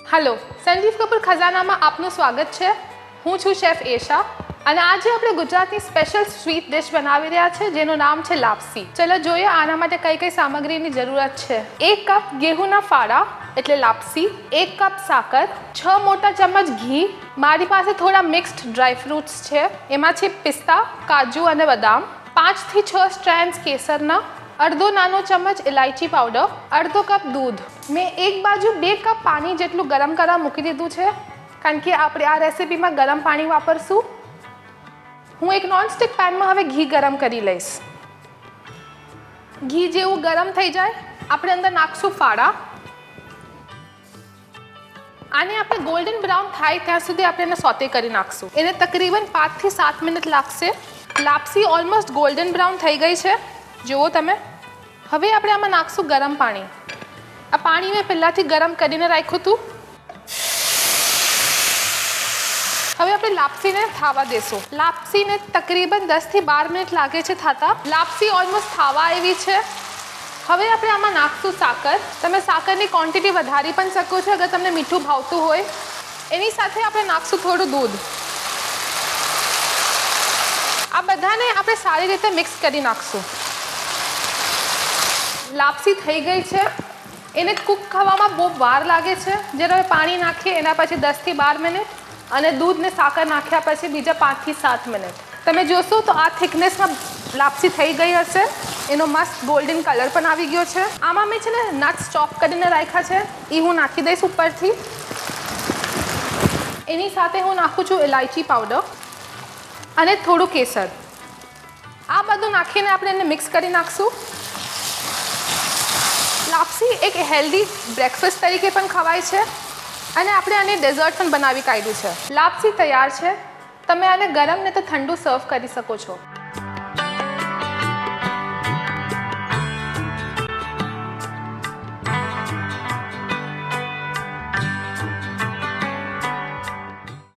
Hello, Sanjeev Kapoor खजानाમાં આપનું સ્વાગત છે। હું છું શેફ એશા અને આજે આપણે ગુજરાતની સ્પેશિયલ સ્વીટ ડિશ બનાવી રહ્યા છે જેનું નામ છે લાપસી। ચલો જોઈએ આના માટે કઈ કઈ સામગ્રીની જરૂરત છે। 1 કપ ઘેંના ફાડા એટલે લાપસી, 1 કપ સાકર, 6 મોટા ચમચ ઘી, મારી પાસે થોડા મિક્સ્ડ ડ્રાય ફ્રૂટ્સ છે, એમાં છે પિસ્તા, કાજુ અને બદામ, 5 થી 6 સ્ટ્રેન્ડ્સ કેસરના, અડધો નાનો ચમચ ઇલાયચી પાવડર, અડધો કપ દૂધ। મેં એક બાજુ 2 કપ પાણી જેટલું ગરમ કરવા મૂકી દીધું છે કારણ કે આપણે આ રેસીપીમાં ગરમ પાણી વાપરશું। હું એક નોનસ્ટિક પેનમાં હવે ઘી ગરમ કરી લઈશ। ઘી જેવું ગરમ થઈ જાય આપણે અંદર નાખશું ફાડા। આને આપણે ગોલ્ડન બ્રાઉન થાય ત્યાં સુધી આપણે એને સોતે કરી નાખશું। એને તકરીબન 5 થી 7 મિનિટ લાગશે। લાપસી ઓલમોસ્ટ ગોલ્ડન બ્રાઉન થઈ ગઈ છે, જુઓ તમે। હવે આપણે આમાં નાખશું ગરમ પાણી। આ પાણી મેં પહેલાંથી ગરમ કરીને રાખ્યું હતું। હવે આપણે લાપસીને થાવા દેશું। લાપસીને તકરીબન 10 થી 12 મિનિટ લાગે છે થતા। લાપસી ઓલમોસ્ટ થાવા આવી છે। હવે આપણે આમાં નાખશું સાકર। તમે સાકરની ક્વોન્ટિટી વધારી પણ શકો છો અગર તમને મીઠું ભાવતું હોય। એની સાથે આપણે નાખશું થોડું દૂધ। આ બધાને આપણે સારી રીતે મિક્સ કરી નાખશું। લાપસી થઈ ગઈ છે। એને કૂક થવામાં બહુ વાર લાગે છે। જ્યારે પાણી નાખીએ એના પછી 10 થી 12 મિનિટ અને દૂધ ને સાકર નાખ્યા પછી બીજા 5 થી 7 મિનિટ। તમે જોશો તો આ થિકનેસમાં લાપસી થઈ ગઈ હશે। એનો મસ્ત ગોલ્ડન કલર પણ આવી ગયો છે। આમાં મેં છે ને નટ્સ ચોપ કરીને રાખ્યા છે, એ હું નાખી દઈશ ઉપરથી। એની સાથે હું નાખું છું ઇલાયચી પાવડર અને થોડું કેસર। આ બધું નાખીને આપણે એને મિક્સ કરી નાખશું। લાપસી એક હેલ્ધી બ્રેકફાસ્ટ તરીકે પણ ખવાય છે અને આપણે આને ડેઝર્ટ પણ બનાવી કાઢ્યું છે। લાપસી તૈયાર છે। તમે આને ગરમ ને તો ઠંડુ સર્વ કરી શકો છો।